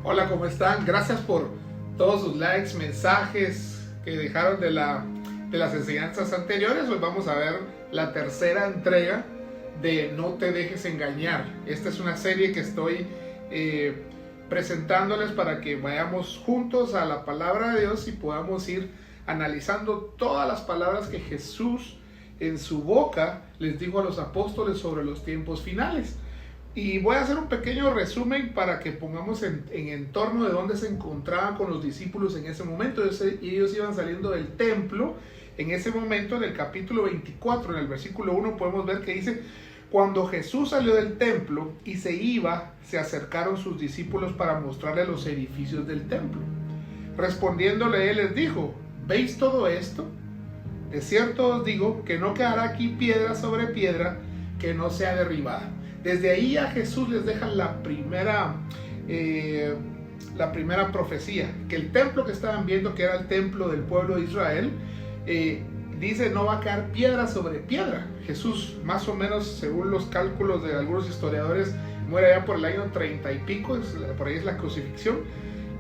Hola, ¿cómo están? Gracias por todos sus likes, mensajes que dejaron de las enseñanzas anteriores. Hoy vamos a ver la tercera entrega de No te dejes engañar. Esta es una serie que estoy presentándoles para que vayamos juntos a la palabra de Dios y podamos ir analizando todas las palabras que Jesús en su boca les dijo a los apóstoles sobre los tiempos finales. Y voy a hacer un pequeño resumen para que pongamos en entorno de dónde se encontraban con los discípulos en ese momento. Ellos iban saliendo del templo. En ese momento, en el capítulo 24, en el versículo 1, podemos ver que dice: cuando Jesús salió del templo y se iba, se acercaron sus discípulos para mostrarle los edificios del templo. Respondiéndole, él les dijo: ¿veis todo esto? De cierto os digo que no quedará aquí piedra sobre piedra que no sea derribada. Desde ahí a Jesús les deja la primera profecía, que el templo que estaban viendo, que era el templo del pueblo de Israel, dice: no va a quedar piedra sobre piedra. Jesús, más o menos según los cálculos de algunos historiadores, muere ya por el año 30 y pico, por ahí es la crucifixión,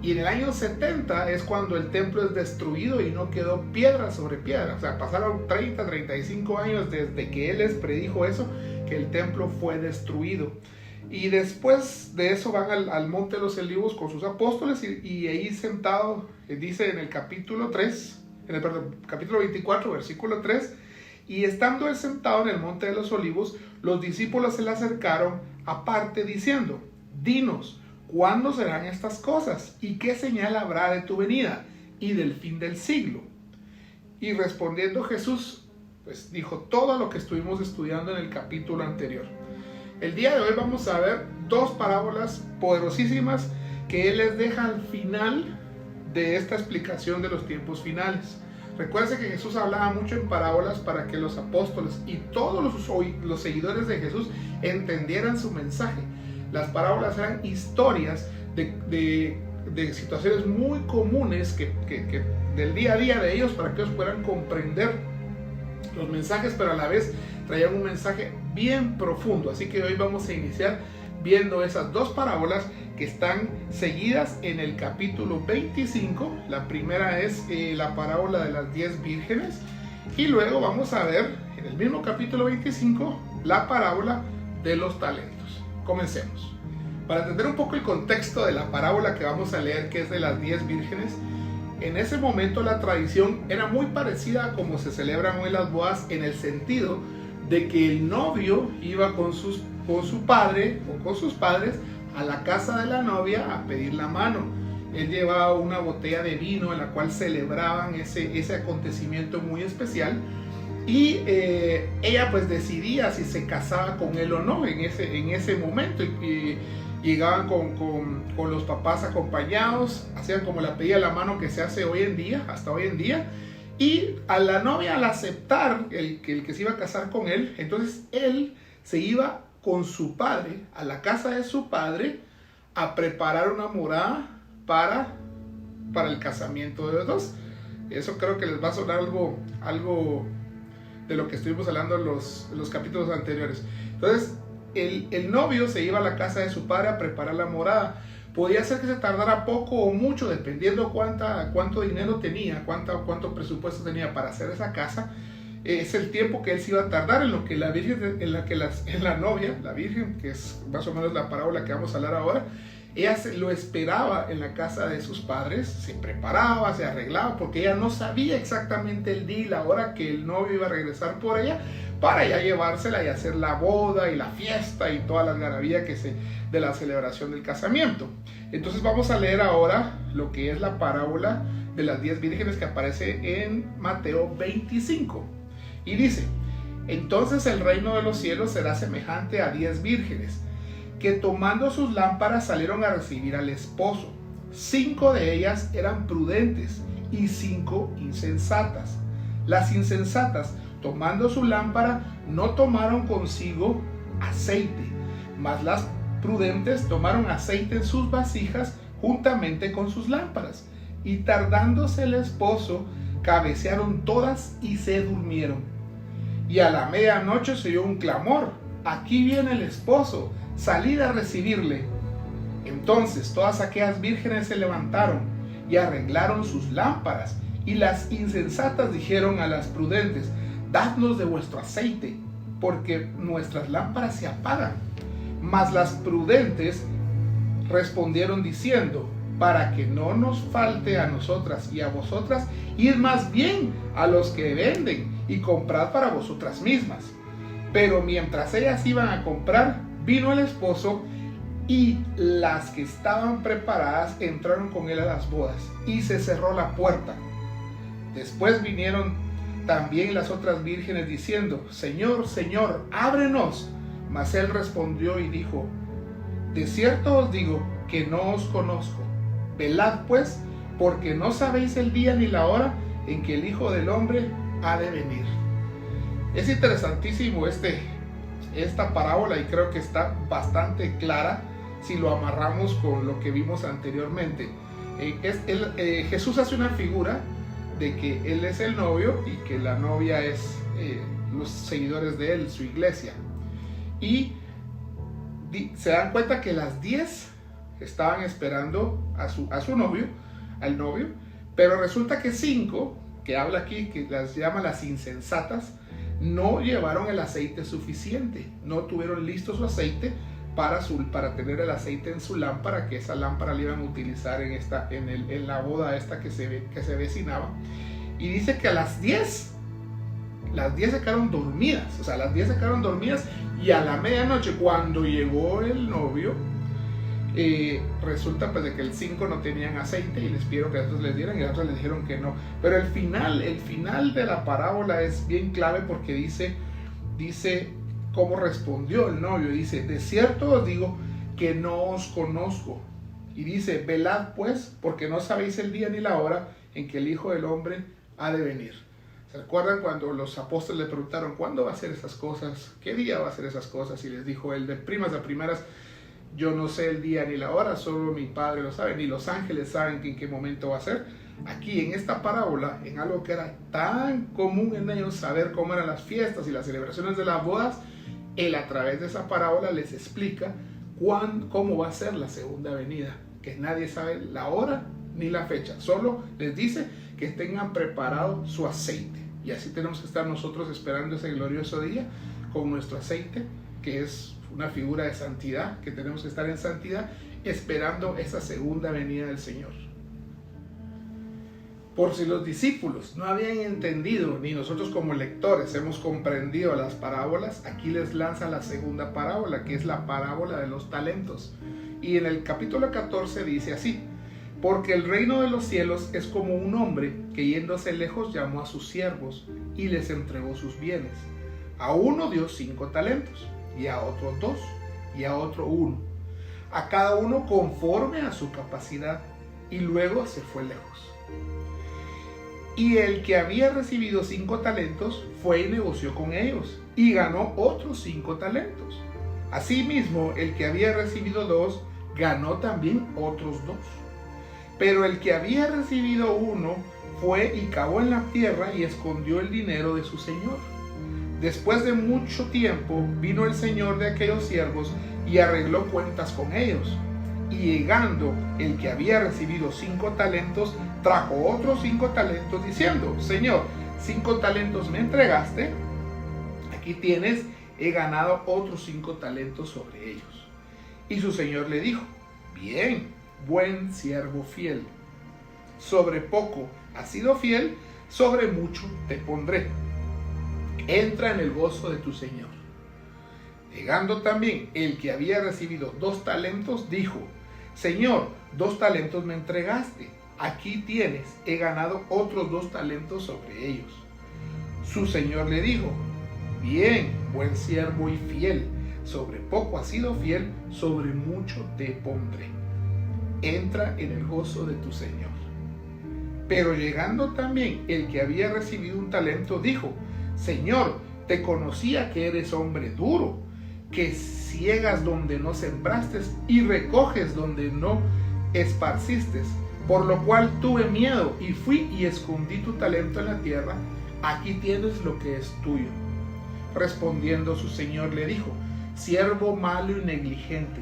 y en el año 70 es cuando el templo es destruido y no quedó piedra sobre piedra. O sea, pasaron 30, 35 años desde que él les predijo eso, que el templo fue destruido. Y después de eso van al Monte de los Olivos con sus apóstoles y ahí sentado, dice en el capítulo 24, versículo 3, y estando él sentado en el Monte de los Olivos, los discípulos se le acercaron aparte diciendo: dinos, ¿cuándo serán estas cosas? ¿Y qué señal habrá de tu venida y del fin del siglo? Y respondiendo Jesús, pues dijo todo lo que estuvimos estudiando en el capítulo anterior. El día de hoy vamos a ver dos parábolas poderosísimas que él les deja al final de esta explicación de los tiempos finales. Recuerden que Jesús hablaba mucho en parábolas para que los apóstoles y todos los seguidores de Jesús entendieran su mensaje. Las parábolas eran historias de situaciones muy comunes que del día a día de ellos, para que ellos puedan comprender los mensajes, pero a la vez traían un mensaje bien profundo. Así que hoy vamos a iniciar viendo esas dos parábolas que están seguidas en el capítulo 25. La primera es la parábola de las 10 vírgenes, y luego vamos a ver en el mismo capítulo 25 la parábola de los talentos. Comencemos. Para entender un poco el contexto de la parábola que vamos a leer, que es de las 10 vírgenes, en ese momento la tradición era muy parecida a como se celebran hoy las bodas, en el sentido de que el novio iba con su padre o con sus padres a la casa de la novia a pedir la mano. Él llevaba una botella de vino en la cual celebraban ese acontecimiento muy especial, y ella pues decidía si se casaba con él o no en ese momento. Y llegaban con los papás acompañados, hacían como la pedida de la mano que se hace hoy en día, hasta hoy en día. Y a la novia, al aceptar el que se iba a casar con él, entonces él se iba con su padre a la casa de su padre a preparar una morada para el casamiento de los dos. Eso creo que les va a sonar algo de lo que estuvimos hablando en los capítulos anteriores. Entonces el novio se iba a la casa de su padre a preparar la morada. Podía ser que se tardara poco o mucho, dependiendo cuánto dinero tenía, cuánto presupuesto tenía para hacer esa casa. Es el tiempo que él se iba a tardar en lo que la novia, la virgen, que es más o menos la parábola que vamos a hablar ahora, ella lo esperaba en la casa de sus padres, se preparaba, se arreglaba, porque ella no sabía exactamente el día y la hora que el novio iba a regresar por ella, para ya llevársela y hacer la boda y la fiesta y toda la algarabía de la celebración del casamiento. Entonces vamos a leer ahora lo que es la parábola de las 10 vírgenes, que aparece en Mateo 25. Y dice: entonces el reino de los cielos será semejante a 10 vírgenes, que tomando sus lámparas salieron a recibir al esposo. 5 de ellas eran prudentes y 5 insensatas. Las insensatas, tomando su lámpara, no tomaron consigo aceite, mas las prudentes tomaron aceite en sus vasijas juntamente con sus lámparas. Y tardándose el esposo, cabecearon todas y se durmieron. Y a la medianoche se oyó un clamor: aquí viene el esposo, salid a recibirle. Entonces todas aquellas vírgenes se levantaron y arreglaron sus lámparas, y las insensatas dijeron a las prudentes: dadnos de vuestro aceite, porque nuestras lámparas se apagan. Mas las prudentes respondieron diciendo: para que no nos falte a nosotras y a vosotras, id más bien a los que venden y comprad para vosotras mismas. Pero mientras ellas iban a comprar, vino el esposo, y las que estaban preparadas entraron con él a las bodas, y se cerró la puerta. Después vinieron también las otras vírgenes diciendo: Señor, Señor, ábrenos. Mas él respondió y dijo: de cierto os digo que no os conozco. Velad pues, porque no sabéis el día ni la hora en que el Hijo del Hombre ha de venir. Es interesantísimo esta parábola, y creo que está bastante clara si lo amarramos con lo que vimos anteriormente. Jesús hace una figura de que él es el novio y que la novia es los seguidores de él, su iglesia. Y se dan cuenta que las 10 estaban esperando a su novio, al novio, pero resulta que 5, que habla aquí, que las llama las insensatas, no llevaron el aceite suficiente, no tuvieron listo su aceite para tener el aceite en su lámpara, que esa lámpara la iban a utilizar en la boda esta que se vecinaba. Y dice que a las 10 se quedaron dormidas, o sea, las 10 se quedaron dormidas, y a la medianoche, cuando llegó el novio, resulta pues de que el 5 no tenían aceite, y les pidieron que a otros les dieran, y a otros les dijeron que no. Pero el final de la parábola es bien clave, porque dice cómo respondió el novio. Dice: de cierto os digo que no os conozco. Y dice: velad pues, porque no sabéis el día ni la hora en que el Hijo del Hombre ha de venir. ¿Se recuerdan cuando los apóstoles le preguntaron: ¿cuándo va a hacer esas cosas? ¿Qué día va a hacer esas cosas? Y les dijo él: de primas a primeras, yo no sé el día ni la hora, solo mi Padre lo sabe, ni los ángeles saben en qué momento va a ser. Aquí en esta parábola, en algo que era tan común en ellos, saber cómo eran las fiestas y las celebraciones de las bodas, él a través de esa parábola les explica cómo va a ser la segunda venida, que nadie sabe la hora ni la fecha, solo les dice que tengan preparado su aceite. Y así tenemos que estar nosotros esperando ese glorioso día con nuestro aceite, que es una figura de santidad, que tenemos que estar en santidad esperando esa segunda venida del Señor. Por si los discípulos no habían entendido, ni nosotros como lectores hemos comprendido las parábolas, aquí les lanza la segunda parábola, que es la parábola de los talentos. Y en el capítulo 14 dice así: porque el reino de los cielos es como un hombre que, yéndose lejos, llamó a sus siervos y les entregó sus bienes. A uno dio 5 talentos, y a otro 2, y a otro 1, a cada uno conforme a su capacidad, y luego se fue lejos. Y el que había recibido 5 talentos fue y negoció con ellos, y ganó otros 5 talentos. Asimismo, el que había recibido 2 ganó también otros 2. Pero el que había recibido 1 fue y cavó en la tierra y escondió el dinero de su señor. Después de mucho tiempo vino el señor de aquellos siervos y arregló cuentas con ellos. Y llegando el que había recibido 5 talentos, trajo otros 5 talentos diciendo: Señor, 5 talentos me entregaste, aquí tienes, he ganado otros 5 talentos sobre ellos. Y su señor le dijo: bien, buen siervo fiel, sobre poco has sido fiel, sobre mucho te pondré, entra en el gozo de tu señor. Llegando también el que había recibido 2 talentos, dijo: Señor, 2 talentos me entregaste, aquí tienes, he ganado otros 2 talentos sobre ellos. Su señor le dijo: bien, buen siervo y fiel, sobre poco has sido fiel, sobre mucho te pondré, entra en el gozo de tu señor. Pero llegando también el que había recibido 1 talento, dijo: Señor, te conocía que eres hombre duro, que ciegas donde no sembraste y recoges donde no esparciste, por lo cual tuve miedo y fui y escondí tu talento en la tierra, aquí tienes lo que es tuyo. Respondiendo su señor le dijo: siervo malo y negligente,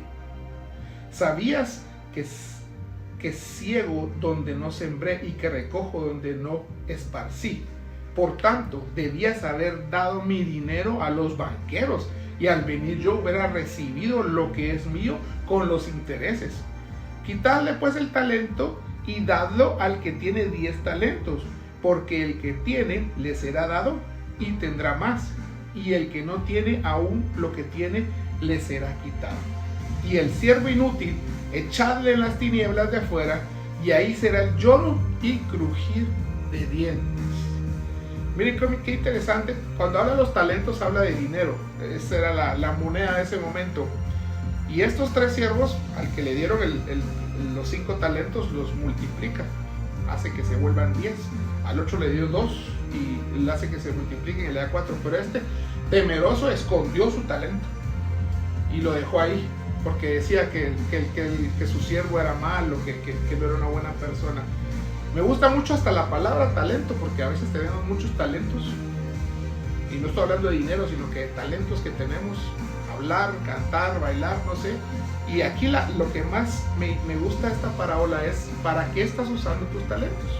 ¿sabías que ciego donde no sembré y que recojo donde no esparcí. Por tanto, debías haber dado mi dinero a los banqueros, y al venir yo hubiera recibido lo que es mío con los intereses. Quitadle pues el talento y dadlo al que tiene 10 talentos, porque el que tiene le será dado y tendrá más, y el que no tiene, aún lo que tiene le será quitado. Y el siervo inútil, echadle en las tinieblas de afuera, y ahí será el lloro y crujir de dientes. Miren qué interesante. Cuando habla de los talentos, habla de dinero. Esa era la moneda de ese momento. Y estos 3 siervos, al que le dieron los 5 talentos, los multiplica. Hace que se vuelvan 10. Al otro le dio 2 y le hace que se multipliquen y le da 4. Pero este, temeroso, escondió su talento y lo dejó ahí, porque decía que su siervo era malo, que no era una buena persona. Me gusta mucho hasta la palabra talento, porque a veces tenemos muchos talentos, y no estoy hablando de dinero, sino que de talentos que tenemos: hablar, cantar, bailar, no sé. Y aquí lo que más me gusta de esta parábola es: ¿para qué estás usando tus talentos?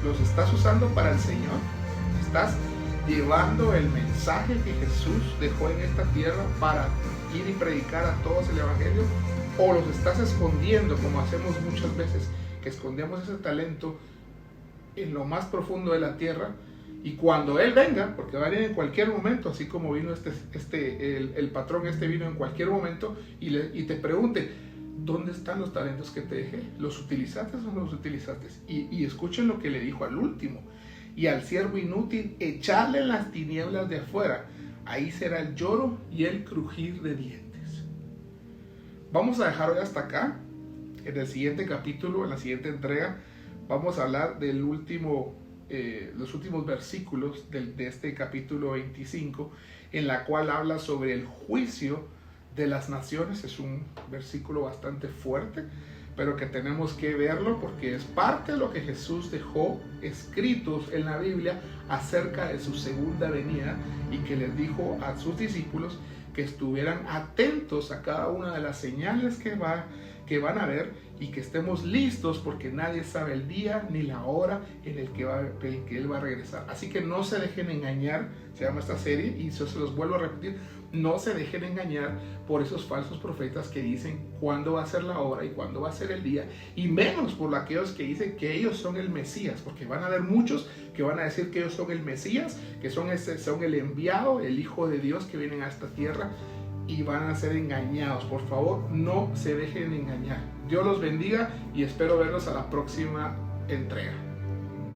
¿Los estás usando para el Señor? ¿Estás llevando el mensaje que Jesús dejó en esta tierra para ir y predicar a todos el Evangelio? ¿O los estás escondiendo, como hacemos muchas veces, que escondemos ese talento en lo más profundo de la tierra, y cuando Él venga, porque va a venir en cualquier momento, así como vino el patrón vino en cualquier momento, y te pregunte: ¿dónde están los talentos que te dejé? ¿Los utilizaste o no los utilizaste? Y escuchen lo que le dijo al último: y al siervo inútil, echarle en las tinieblas de afuera, ahí será el lloro y el crujir de dientes. Vamos a dejar hoy hasta acá. En el siguiente capítulo, en la siguiente entrega, vamos a hablar los últimos versículos de este capítulo 25, en la cual habla sobre el juicio de las naciones. Es un versículo bastante fuerte, pero que tenemos que verlo porque es parte de lo que Jesús dejó escritos en la Biblia acerca de su segunda venida, y que les dijo a sus discípulos que estuvieran atentos a cada una de las señales que van a ver, y que estemos listos, porque nadie sabe el día ni la hora en el que Él va a regresar. Así que no se dejen engañar, se llama esta serie, y yo se los vuelvo a repetir: no se dejen engañar por esos falsos profetas que dicen cuándo va a ser la hora y cuándo va a ser el día, y menos por aquellos que dicen que ellos son el Mesías, porque van a haber muchos que van a decir que ellos son el Mesías, que son el enviado, el Hijo de Dios que vienen a esta tierra, y van a ser engañados. Por favor, no se dejen engañar. Dios los bendiga y espero verlos a la próxima entrega.